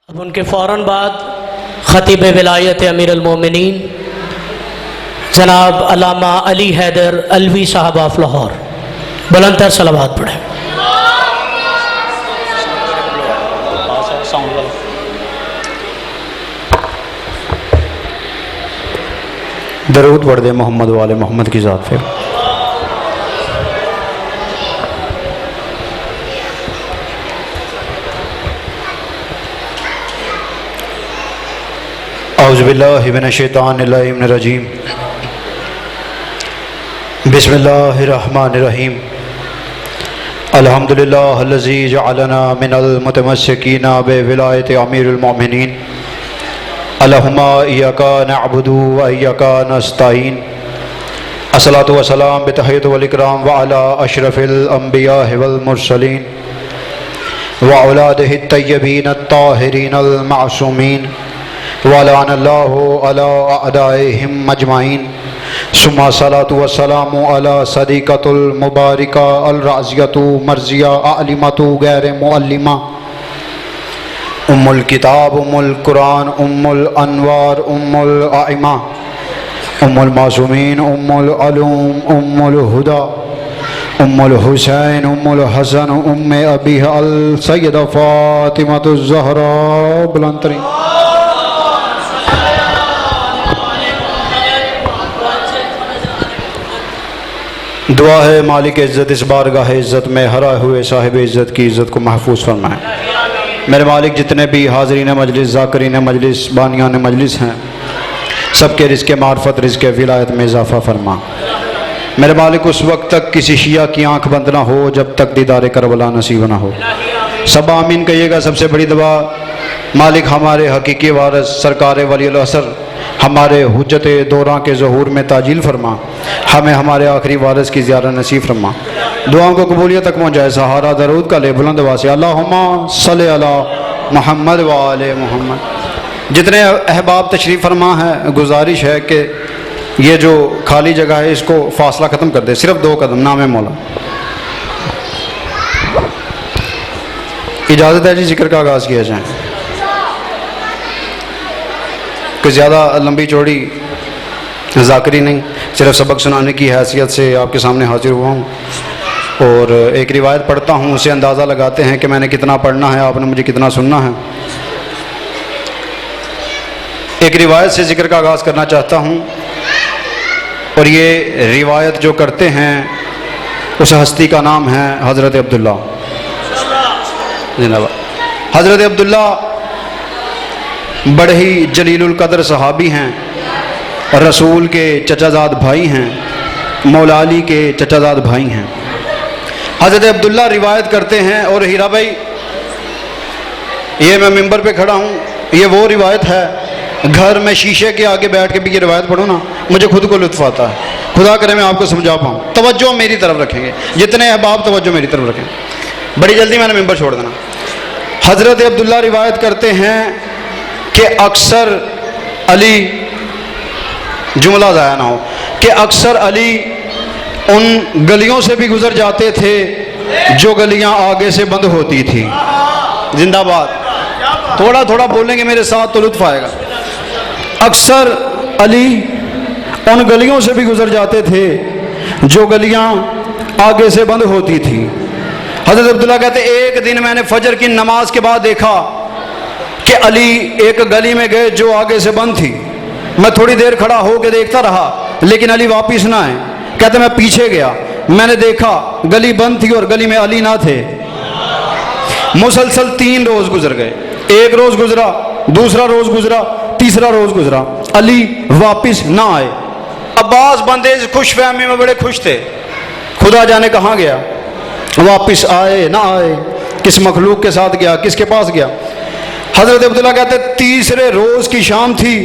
اب ان کے فوراً بعد خطیب ولایت امیر المومنین جناب علامہ علی حیدر علوی صاحب آف لاہور بلند تر صلوات پڑھیں۔ درود پڑھ دے محمد والے محمد کی ذات پہ۔ اعوذ باللہ من الشیطان اللعین الرجیم، بسم اللہ الرحمن الرحیم، الحمدللہ الذی جعلنا من المتمسکین بولایت امیر المؤمنین، اللہم ایاک نعبد و ایاک نستعین، الصلاۃ والسلام بتحیۃ والاکرام وعلی اشرف الانبیاء والمرسلین وأولادہ الطیبین الطاہرین المعصومین وَلَعَنَ اللَّهُ عَلَىٰ أَعْدَائِهِمْ أَجْمَعِينَ ثم الصلاۃ والسلام علی صدیقۃ المبارکہ الرازیۃ مرضیہ عالمۃ غیر معلمہ ام الکتاب ام القرآن ام الانوار ام الائمہ ام المعصومین ام العلوم ام الہدی ام الحسین ام الحسن ام ابیہ السیدہ فاطمۃ الزہراء بلند ترین۔ دعا ہے مالک عزت اس بارگاہ عزت میں ہرائے ہوئے صاحب عزت کی عزت کو محفوظ فرمائیں۔ میرے مالک جتنے بھی حاضرین مجلس ذاکرین مجلس بانیان مجلس ہیں سب کے رزق معرفت رزق ولایت میں اضافہ فرما۔ میرے مالک اس وقت تک کسی شیعہ کی آنکھ بند نہ ہو جب تک دیدار کربلا نصیب نہ ہو۔ سب آمین کہیے گا۔ سب سے بڑی دعا مالک ہمارے حقیقی وارث سرکار ولی الاثر ہمارے حجت دوراں کے ظہور میں تعجیل فرما، ہمیں ہمارے آخری وارث کی زیارت نصیب فرما، دعاؤں کو قبولیت تک پہنچائے۔ سہارا درود کا لے بلند آواز سے اللہم صلی علی محمد و آل محمد۔ جتنے احباب تشریف فرما ہے گزارش ہے کہ یہ جو خالی جگہ ہے اس کو فاصلہ ختم کر دے، صرف 2 قدم، نام مولا۔ اجازت ہے جی ذکر کا آغاز کیا جائے کہ زیادہ لمبی چوڑی ذاکری نہیں، صرف سبق سنانے کی حیثیت سے آپ کے سامنے حاضر ہوا ہوں، اور ایک روایت پڑھتا ہوں، اسے اندازہ لگاتے ہیں کہ میں نے کتنا پڑھنا ہے، آپ نے مجھے کتنا سننا ہے۔ ایک روایت سے ذکر کا آغاز کرنا چاہتا ہوں، اور یہ روایت جو کرتے ہیں اس ہستی کا نام ہے حضرت عبداللہ۔ حضرت عبداللہ بڑے ہی جلیل القدر صحابی ہیں، رسول کے چچا زاد بھائی ہیں، مولا علی کے چچا زاد بھائی ہیں۔ حضرت عبداللہ روایت کرتے ہیں، اور ہیرا بھائی یہ میں ممبر پہ کھڑا ہوں، یہ وہ روایت ہے گھر میں شیشے کے آگے بیٹھ کے بھی یہ روایت پڑھوں نا مجھے خود کو لطف آتا ہے۔ خدا کرے میں آپ کو سمجھا پاؤں، توجہ میری طرف رکھیں گے جتنے احباب، توجہ میری طرف رکھیں۔ بڑی جلدی میں نے ممبر چھوڑ دینا۔ حضرت عبداللہ روایت کرتے ہیں کہ اکثر علی، جملہ ضائع نہ ہو، کہ اکثر علی ان گلیوں سے بھی گزر جاتے تھے جو گلیاں آگے سے بند ہوتی تھی۔ زندہ باد، تھوڑا تھوڑا بولیں گے میرے ساتھ تو لطف آئے گا۔ اکثر علی ان گلیوں سے بھی گزر جاتے تھے جو گلیاں آگے سے بند ہوتی تھی۔ حضرت عبداللہ کہتے ایک دن میں نے فجر کی نماز کے بعد دیکھا کہ علی ایک گلی میں گئے جو آگے سے بند تھی۔ میں تھوڑی دیر کھڑا ہو کے دیکھتا رہا لیکن علی واپس نہ آئے۔ کہتے میں پیچھے گیا، میں نے دیکھا گلی بند تھی اور گلی میں علی نہ تھے۔ مسلسل 3 روز گزر گئے، ایک روز گزرا، دوسرا روز گزرا، تیسرا روز گزرا، علی واپس نہ آئے۔ عباس بندے خوش فہمی میں بڑے خوش تھے، خدا جانے کہاں گیا، واپس آئے نہ آئے، کس مخلوق کے ساتھ گیا، کس کے پاس گیا۔ حضرت عبداللہ کہتے تیسرے روز کی شام تھی،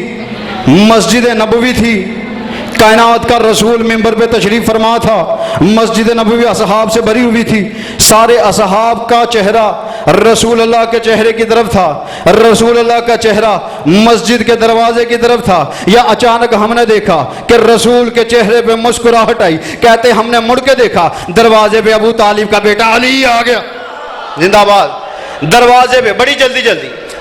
مسجد نبوی تھی، کائنات کا رسول منبر پہ تشریف فرما تھا، مسجد نبوی اصحاب سے بھری ہوئی تھی، سارے اصحاب کا چہرہ رسول اللہ کے چہرے کی طرف تھا، رسول اللہ کا چہرہ مسجد کے دروازے کی طرف تھا۔ یا اچانک ہم نے دیکھا کہ رسول کے چہرے پہ مسکراہٹ آئی، کہتے ہم نے مڑ کے دیکھا دروازے پہ ابو طالب کا بیٹا علی آ گیا۔ زندہ باد۔ دروازے پہ بڑی جلدی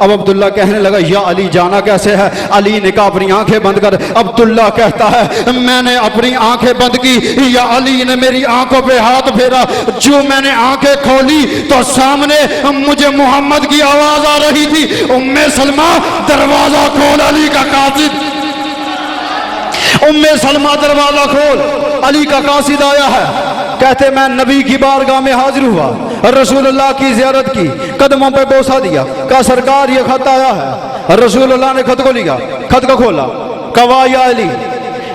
اب عبداللہ کہنے لگا یا علی جانا کیسے ہے؟ علی نے کہا اپنی آنکھیں بند کر. عبداللہ کہتا ہے میں نے اپنی آنکھیں بند کی, یا علی نے میری آنکھوں پہ ہاتھ پھیرا. جو میں نے آنکھیں کھولی تو سامنے مجھے محمد کی آواز آ رہی تھی, ام سلمہ دروازہ کھول, علی کا قاصد. ام سلمہ دروازہ کھول, علی کا قاصد آیا ہے. کہتے میں نبی کی بارگاہ میں حاضر ہوا, رسول اللہ کی زیارت کی, قدموں پہ بوسہ دیا, کہا سرکار یہ خط آیا ہے. رسول اللہ نے خط کو لیا, خط کو کھولا, کہا یا علی,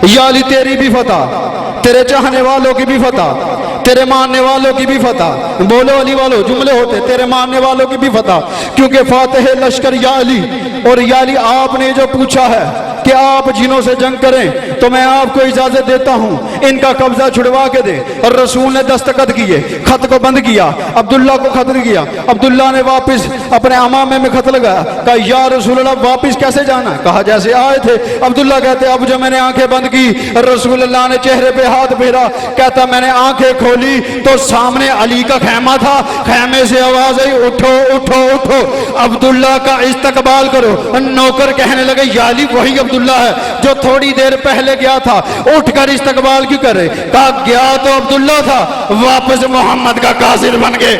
یا علی تیری بھی فتح, تیرے چاہنے والوں کی بھی فتح, تیرے ماننے والوں کی بھی فتح. بولو علی والو, جملے ہوتے تیرے ماننے والوں کی بھی فتح, کیونکہ فاتح لشکر یا علی. اور یا علی آپ نے جو پوچھا ہے کہ آپ جنوں سے جنگ کریں تو میں آپ کو اجازت دیتا ہوں, ان کا قبضہ چھڑوا کے دے. اور رسول نے دستخط کیے, خط کو بند کیا, عبداللہ کو خط کیا. عبداللہ نے واپس اپنے امامے میں خط لگایا, کہا یا رسول اللہ واپس کیسے جانا ہے؟ کہا جیسے آئے تھے. عبداللہ کہتے اب جو میں نے آنکھیں بند کی, رسول اللہ نے چہرے پہ ہاتھ پھیرا. کہتا میں نے آنکھیں کھولی تو سامنے علی کا خیمہ تھا, خیمے سے آواز آئی اٹھو اٹھو اٹھو, عبداللہ کا استقبال کرو. نوکر کہنے لگے یا علی وہی عبداللہ ہے جو تھوڑی دیر پہلے گیا تھا, اٹھ کر استقبال کیوں کرے؟ کہا گیا تو عبداللہ تھا, واپس محمد کا قاصد بن گئے.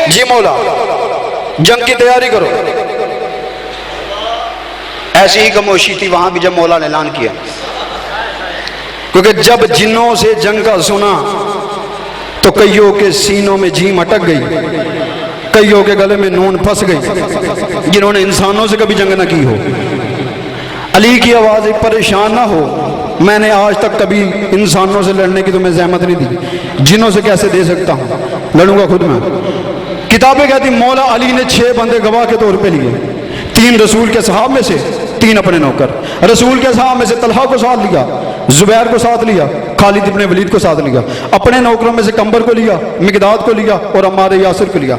جی مولا جنگ کی تیاری کرو. ایسی ہی خاموشی تھی وہاں بھی جب مولا نے اعلان کیا, کیونکہ جب جنوں سے جنگ کا سنا تو کئیوں کے سینوں میں جیم اٹک گئی, کئیوں کے گلے میں نون پھنس گئی جنہوں نے انسانوں سے کبھی جنگ نہ کی ہو. علی کی آواز ایک پریشان نہ ہو, میں نے آج تک کبھی انسانوں سے لڑنے کی تمہیں زحمت نہیں دی, جنوں سے کیسے دے سکتا ہوں, لڑوں گا خود میں. کتابیں کہتی مولا علی نے 6 بندے گواہ کے طور پہ لیے, 3 رسول کے صحاب میں سے, 3 اپنے نوکر. رسول کے صحاب میں سے طلحہ کو ساتھ لیا, زبیر کو ساتھ لیا, خالد ابن ولید کو ساتھ لیا. اپنے نوکروں میں سے کمبر کو لیا, مقداد کو لیا اور عمار یاسر کو لیا.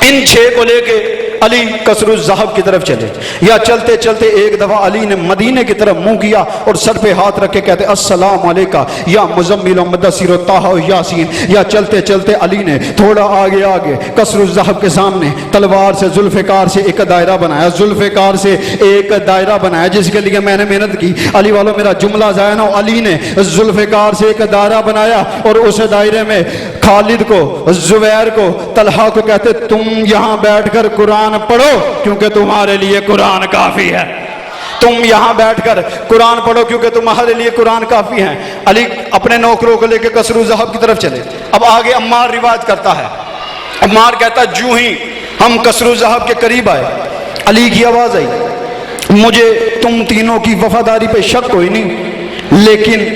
ان 6 کو لے کے علی قصر الذہب کی طرف چلے. یا چلتے چلتے ایک دفعہ علی نے مدینے کی طرف منہ کیا اور سر پہ ہاتھ رکھ کے کہتے السلام علیکہ یا مزمل و مدثر و طٰہٰ و یاسین. یا چلتے چلتے علی نے تھوڑا آگے قصر الذہب کے سامنے تلوار سے ذوالفقار سے ایک دائرہ بنایا, ذوالفقار سے ایک دائرہ بنایا جس کے لیے میں نے محنت کی. علی والوں میرا جملہ ضائع نہ ہو, علی نے ذوالفقار سے ایک دائرہ بنایا اور اس دائرے میں خالد کو, زبیر کو, طلحہ کو کہتے تم یہاں بیٹھ کر قرآن پڑھو کیونکہ تمہارے لیے قرآن کافی ہے. تم یہاں بیٹھ کر قرآن پڑھو کیونکہ تمہارے لیے قرآن کافی ہے. علی اپنے نوکروں کو لے کے قصر الذہب کی طرف چلے. اب آگے عمار روایت کرتا ہے, عمار کہتا جو ہی ہم قصر الذہب کے قریب آئے, علی کی آواز آئی مجھے تم تینوں کی وفاداری پہ شک کوئی نہیں, لیکن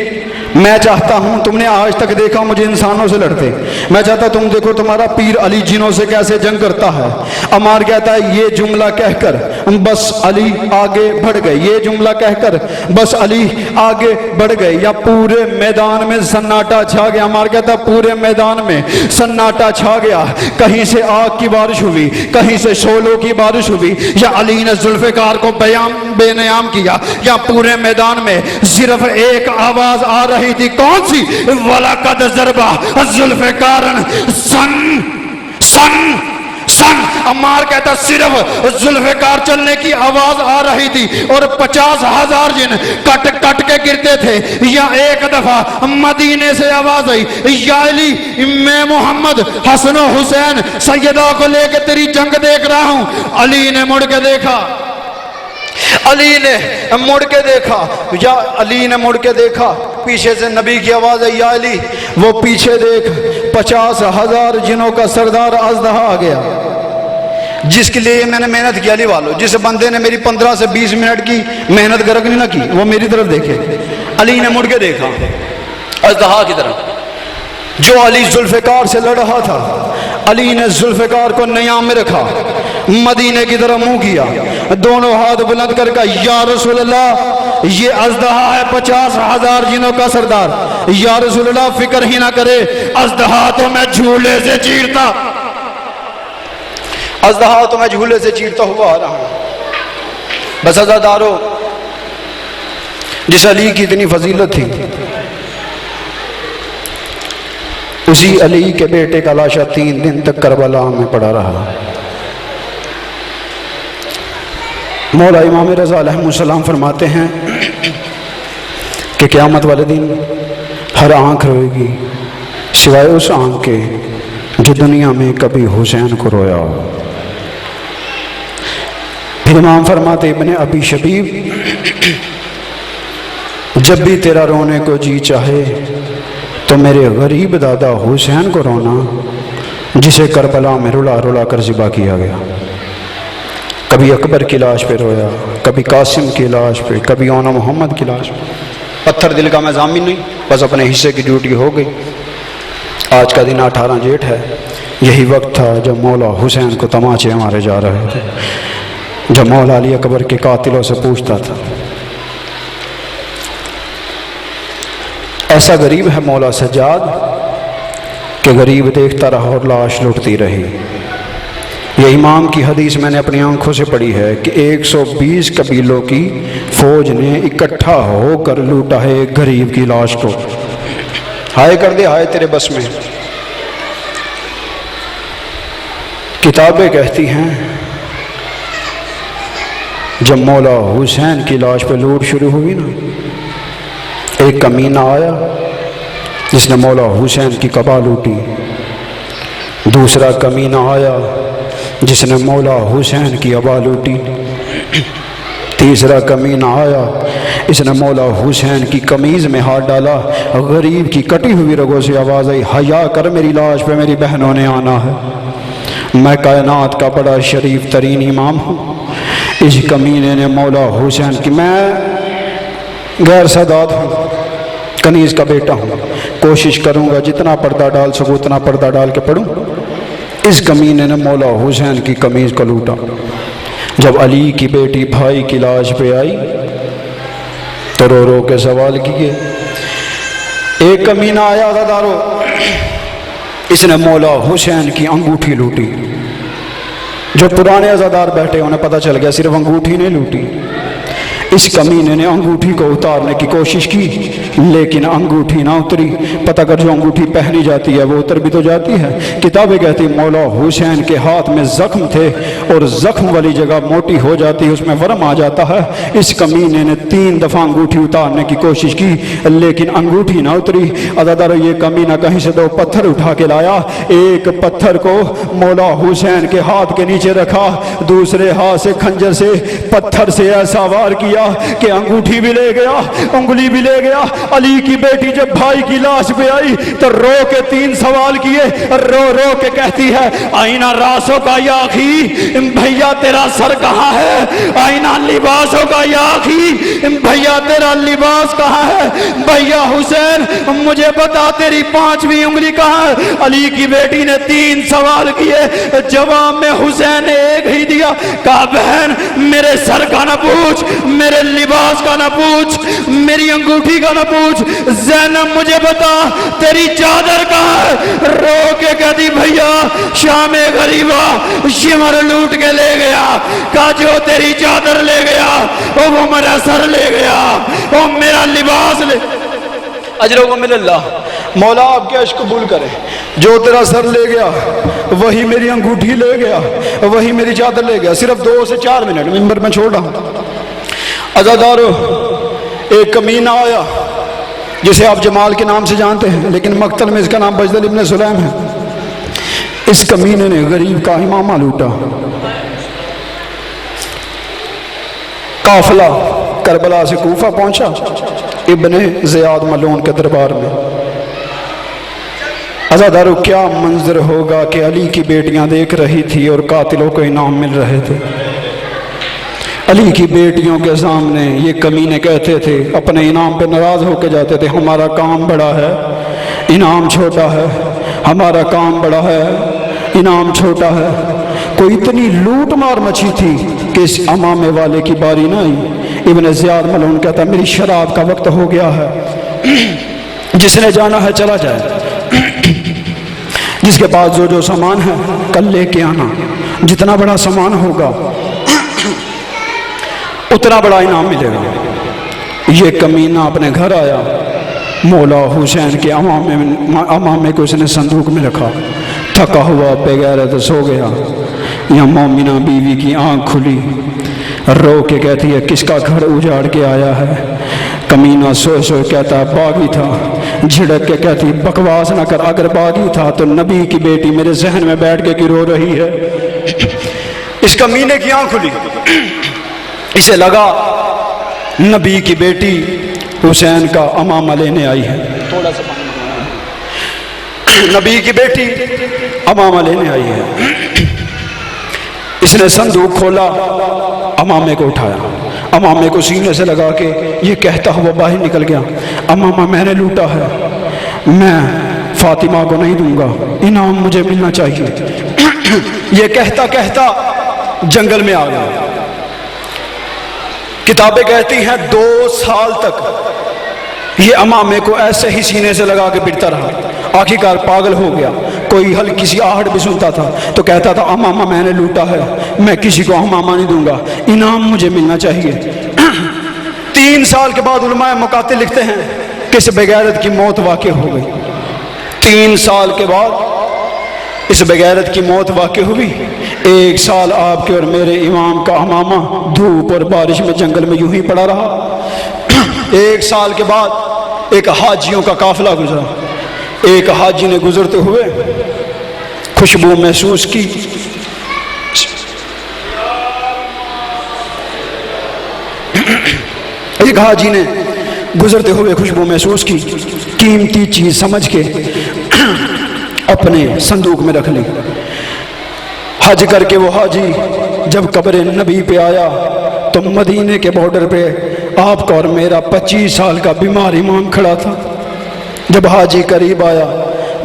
میں چاہتا ہوں, تم نے آج تک دیکھا مجھے انسانوں سے لڑتے, میں چاہتا تم دیکھو تمہارا پیر علی جنوں سے کیسے جنگ کرتا ہے. عمار کہتا ہے یہ جملہ کہہ کر بس علی آگے بڑھ گئے, یہ جملہ کہہ کر بس علی آگے بڑھ گئے. یا پورے میدان میں سناٹا چھا گیا. عمار کہتا ہے پورے میدان میں سناٹا چھا گیا, کہیں سے آگ کی بارش ہوئی, کہیں سے شعلوں کی بارش ہوئی. یا علی نے ذوالفقار کو بے نیام کیا. یا پورے میدان میں صرف ایک آواز آ رہی تھی, کون سی؟ وَلَقَدْ ضَرَبَ ذُوالفِقَارًا سن. عمار کہتا صرف ذوالفقار چلنے کی آواز آ رہی تھی اور 50,000 جن کٹ کٹ کے گرتے تھے. یا ایک دفعہ مدینے سے آواز آئی یا علی میں محمد حسن و حسین سیدہ کو لے کے تیری جنگ دیکھ رہا ہوں. علی نے مڑ کے دیکھا, علی نے مڑ کے دیکھا, یا علی نے مڑ کے دیکھا, پیچھے سے نبی کی آواز ہے یا علی وہ پیچھے دیکھ 50,000 جنوں کا سردار اژدہا آ گیا جس کے لیے میں نے محنت کی. علی والو جس بندے نے میری 15 سے 20 منٹ کی محنت گرکنی نہ کی وہ میری طرف دیکھے. علی نے مڑ کے دیکھا اژدہا کی طرف جو علی ذوالفقار سے لڑ رہا تھا. علی نے ذوالفقار کو نیام میں رکھا, مدینے کی طرف منہ کیا, دونوں ہاتھ بلند کر کہا یا رسول اللہ یہ اژدہا ہے 50,000 جنوں کا سردار. یا رسول اللہ فکر ہی نہ کرے, اژدہا تو میں جھولے سے چیرتا, اژدہا تو میں جھولے سے چیرتا ہوا آ رہا ہوں. بس عزادارو جس علی کی اتنی فضیلت تھی اسی علی کے بیٹے کا لاشا 3 دن تک کربلا میں پڑا رہا. مولا امام رضا علیہ السلام فرماتے ہیں کہ قیامت والے دن ہر آنکھ روئے گی سوائے اس آنکھ کے جو دنیا میں کبھی حسین کو رویا ہو۔ پھر امام فرماتے ابن ابی شبیب، جب بھی تیرا رونے کو جی چاہے تو میرے غریب دادا حسین کو رونا، جسے کربلا میں رلا رلا کر ذبح کیا گیا۔ کبھی اکبر کی لاش پہ رویا، کبھی قاسم کی لاش پہ، کبھی اونا محمد کی لاش پہ۔ پتھر دل کا میں ضامن نہیں، بس اپنے حصے کی ڈیوٹی ہو گئی۔ آج کا دن 18 جیٹھ ہے، یہی وقت تھا جب مولا حسین کو تماچے مارے جا رہے تھے، جب مولا علی اکبر کے قاتلوں سے پوچھتا تھا۔ ایسا غریب ہے مولا سجاد کہ غریب دیکھتا رہا اور لاش لٹتی رہی۔ یہ امام کی حدیث میں نے اپنی آنکھوں سے پڑھی ہے کہ 120 قبیلوں کی فوج نے اکٹھا ہو کر لوٹا ہے ایک غریب کی لاش کو۔ ہائے کر دے ہائے تیرے بس میں۔ کتابیں کہتی ہیں جب مولا حسین کی لاش پہ لوٹ شروع ہوئی نا، ایک کمینہ آیا جس نے مولا حسین کی قبا لوٹی، دوسرا کمینہ آیا جس نے مولا حسین کی ابا لوٹی، تیسرا کمینہ آیا اس نے مولا حسین کی قمیض میں ہاتھ ڈالا۔ غریب کی کٹی ہوئی رگوں سے آواز آئی، حیا کر میری لاش پہ میری بہنوں نے آنا ہے، میں کائنات کا بڑا شریف ترین امام ہوں۔ اس کمینے نے مولا حسین کی، میں غیر سادات ہوں، کنیز کا بیٹا ہوں، کوشش کروں گا جتنا پردہ ڈال سکوں اتنا پردہ ڈال کے پڑھوں۔ اس کمینے نے مولا حسین کی قمیض کو لوٹا۔ جب علی کی بیٹی بھائی کی لاش پہ آئی تو رو رو کے سوال کیے۔ ایک کمینہ آیا عزادارو، اس نے مولا حسین کی انگوٹھی لوٹی۔ جو پرانے عزادار بیٹھے انہیں پتہ چل گیا صرف انگوٹھی نہیں لوٹی، اس کمینے نے انگوٹھی کو اتارنے کی کوشش کی لیکن انگوٹھی نہ اتری۔ پتہ کر جو انگوٹھی پہنی جاتی ہے وہ اتر بھی تو جاتی ہے۔ کتابیں کہتی مولا حسین کے ہاتھ میں زخم تھے اور زخم والی جگہ موٹی ہو جاتی ہے، اس میں ورم آ جاتا ہے۔ اس کمینے نے 3 دفعہ انگوٹھی اتارنے کی کوشش کی لیکن انگوٹھی نہ اتری۔ عزادارو یہ کمینہ کہیں سے 2 پتھر اٹھا کے لایا، ایک پتھر کو مولا حسین کے ہاتھ کے نیچے رکھا، دوسرے ہاتھ سے کھنجر سے پتھر سے ایسا وار کیا کہ انگوٹھی بھی لے گیا، انگلی بھی لے گیا۔ علی کی بیٹی جب بھائی کی لاش پہ آئی تو رو کے 3 سوال کیے، رو رو کے کہتی ہے آئینہ راسوں کا یا اخی، بھیا تیرا سر کہاں ہے؟ آئینہ لباسوں کا یا اخی، بھیا تیرا لباس کہاں ہے؟ بھیا حسین مجھے بتا تیری 5ویں انگلی کہاں ہے؟ علی کی بیٹی نے 3 سوال کیے، جواب میں حسین نے ایک ہی دیا، کہا بہن میرے سر کا نہ پوچھ، میرے لباس کا نہ پوچھ، میری انگوٹھی کا نہ پوچھ، زینب مجھے بتا تیری چادر کہاں ہے؟ رو کے کہتی بھیا شام غریبہ شمر لوٹ کے لے گیا، کہا جو تیری چادر لے گیا وہ میرا سر لے گیا، وہ میرا لباس لے۔ اجرکم من اللہ، مولا آپ کے عشق قبول کرے۔ جو تیرا سر لے گیا وہی میری انگوٹھی لے گیا، وہی میری چادر لے گیا۔ صرف 2 سے 4 منٹ ممبر میں چھوڑ رہا ہوں۔ عزادارو ایک کمینہ آیا جسے آپ جمال کے نام سے جانتے ہیں لیکن مقتل میں اس کا نام بجدل ابن سلیم ہے۔ اس کمینے نے غریب کا امامہ لوٹا۔ قافلہ کربلا سے کوفہ پہنچا، ابن زیاد ملعون کے دربار میں۔ عزادارو کیا منظر ہوگا کہ علی کی بیٹیاں دیکھ رہی تھی اور قاتلوں کو انعام مل رہے تھے۔ علی کی بیٹیوں کے سامنے یہ کمینے کہتے تھے، اپنے انعام پہ ناراض ہو کے جاتے تھے، ہمارا کام بڑا ہے انعام چھوٹا ہے، ہمارا کام بڑا ہے انعام چھوٹا ہے۔ کوئی اتنی لوٹ مار مچی تھی کہ اس امامے والے کی باری نہ آئی۔ ابن زیاد ملعون کہتا میری شراب کا وقت ہو گیا ہے، جس نے جانا ہے چلا جائے، جس کے پاس جو سامان ہے کل لے کے آنا، جتنا بڑا سامان ہوگا اتنا بڑا انعام ملے گا۔ یہ کمینہ اپنے گھر آیا، مولا حسین کے امامے کو اس نے صندوق میں رکھا، تھکا ہوا بے غیرت سو گیا۔ یا مومنہ بیوی کی آنکھ کھلی، رو کے کہتی ہے کس کا گھر اجاڑ کے آیا ہے؟ کمینہ سوئے سوئے کہتا ہے باغی تھا۔ جھڑک کے کہتی بکواس نہ کر، اگر باغی تھا تو نبی کی بیٹی میرے ذہن میں بیٹھ کے رو رہی ہے۔ اس کمینے کی آنکھ کھلی، اسے لگا نبی کی بیٹی حسین کا امامہ لینے آئی ہے۔ تھوڑا سا نبی کی بیٹی امامہ لینے آئی ہے۔ اس نے صندوق کھولا، امامے کو اٹھایا، امامے کو سینے سے لگا کے یہ کہتا ہوا باہر نکل گیا، امامہ میں نے لوٹا ہے، میں فاطمہ کو نہیں دوں گا، انعام مجھے ملنا چاہیے۔ یہ کہتا کہتا جنگل میں آ گیا۔ کتابیں کہتی ہیں 2 سال تک یہ امامے کو ایسے ہی سینے سے لگا کے پٹتا رہا، آخرکار پاگل ہو گیا۔ کوئی ہلکی سی آہٹ بھی سنتا تھا تو کہتا تھا امامہ میں نے لوٹا ہے، میں کسی کو امامہ نہیں دوں گا، انعام مجھے ملنا چاہیے۔ 3 سال کے بعد علماء مقاتل لکھتے ہیں کہ اس بغیرت کی موت واقع ہو گئی۔ 3 سال کے بعد اس بغیرت کی موت واقع ہوئی۔ 1 سال آپ کے اور میرے امام کا امامہ دھوپ اور بارش میں جنگل میں یوں ہی پڑا رہا۔ 1 سال کے بعد ایک حاجیوں کا قافلہ گزرا۔ ایک حاجی نے گزرتے ہوئے خوشبو محسوس کی، ایک حاجی نے گزرتے ہوئے خوشبو محسوس کی، قیمتی چیز سمجھ کے اپنے صندوق میں رکھ لی۔ حج کر کے وہ حاجی جب قبر نبی پہ آیا تو مدینے کے بارڈر پہ آپ کا اور میرا 25 سال کا بیمار امام کھڑا تھا۔ جب حاجی قریب آیا،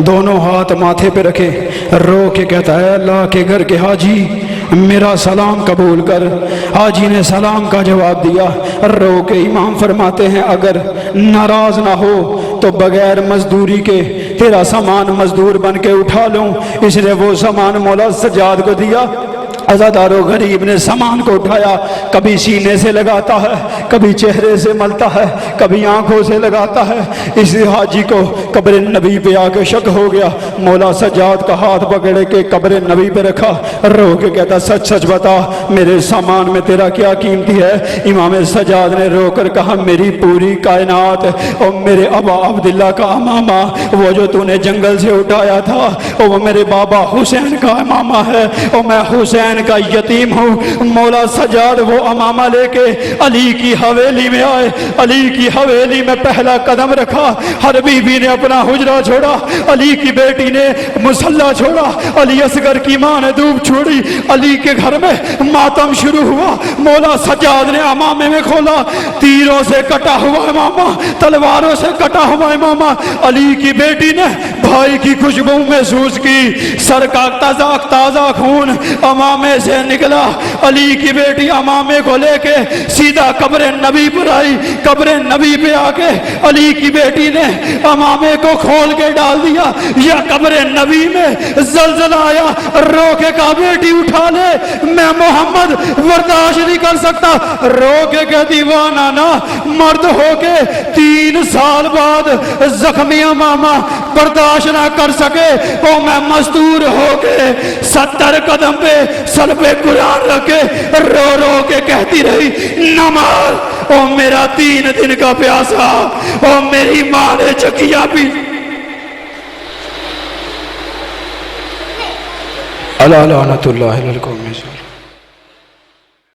دونوں ہاتھ ماتھے پہ رکھے، رو کے کہتا ہے اللہ کے گھر کے حاجی میرا سلام قبول کر۔ حاجی نے سلام کا جواب دیا۔ رو کے امام فرماتے ہیں اگر ناراض نہ ہو تو بغیر مزدوری کے تیرا سامان مزدور بن کے اٹھا لوں۔ اس نے وہ سامان مولا سجاد کو دیا۔ عزادار و غریب نے سامان کو اٹھایا، کبھی سینے سے لگاتا ہے، کبھی چہرے سے ملتا ہے، کبھی آنکھوں سے لگاتا ہے۔ اس حاجی کو قبر نبی پہ آ کے شک ہو گیا۔ مولا سجاد کا ہاتھ پکڑ کے قبر نبی پہ رکھا، رو کے کہتا سچ سچ بتا میرے سامان میں تیرا کیا قیمتی ہے؟ امام سجاد نے رو کر کہا میری پوری کائنات اور میرے ابا عبداللہ کا امامہ وہ جو تو نے جنگل سے اٹھایا تھا وہ میرے بابا حسین کا امامہ ہے، اور میں حسین کا یتیم ہوں۔ مولا سجاد وہ امامہ لے کے علی کی حویلی میں آئے، علی کی حویلی میں پہلا قدم رکھا۔ ہر بیوی نے اپنا حجرہ چھوڑا، علی کی بیٹی نے مصلی چھوڑا، علی اصغر کی ماں نے دھوپ چھوڑی، علی کے گھر میں ماتم شروع ہوا۔ مولا سجاد نے امامے میں کھولا، تیروں سے کٹا ہوا امامہ، تلواروں سے کٹا ہوا امامہ۔ علی کی بیٹی نے بھائی کی خوشبو محسوس کی، سر کا تازہ خون امامے سے نکلا۔ علی کی بیٹی امامے کو لے کے سیدھا قبر نبی پر آئی۔ قبر نبی پہ آ کے علی کی بیٹی نے امامے کو کھول کے ڈال دیا۔ یا قبر نبی میں زلزلہ آیا، رو کے کہا بیٹی اٹھا لے، میں محمد برداشت نہیں کر سکتا۔ رو کے کہتی واہ نانا، مرد ہو کے 3 سال بعد زخمی امامہ برداشت نہ کر سکے، اور میں مزدور ہو کے 70 قدم پہ سر پہ قرآن رکھے رو رو کے کہتی رہی نماز، او میرا 3 دن کا پیاسا، او میری ماں نے چکیا بھی۔ اللہ لعنت اللہ علی القوم۔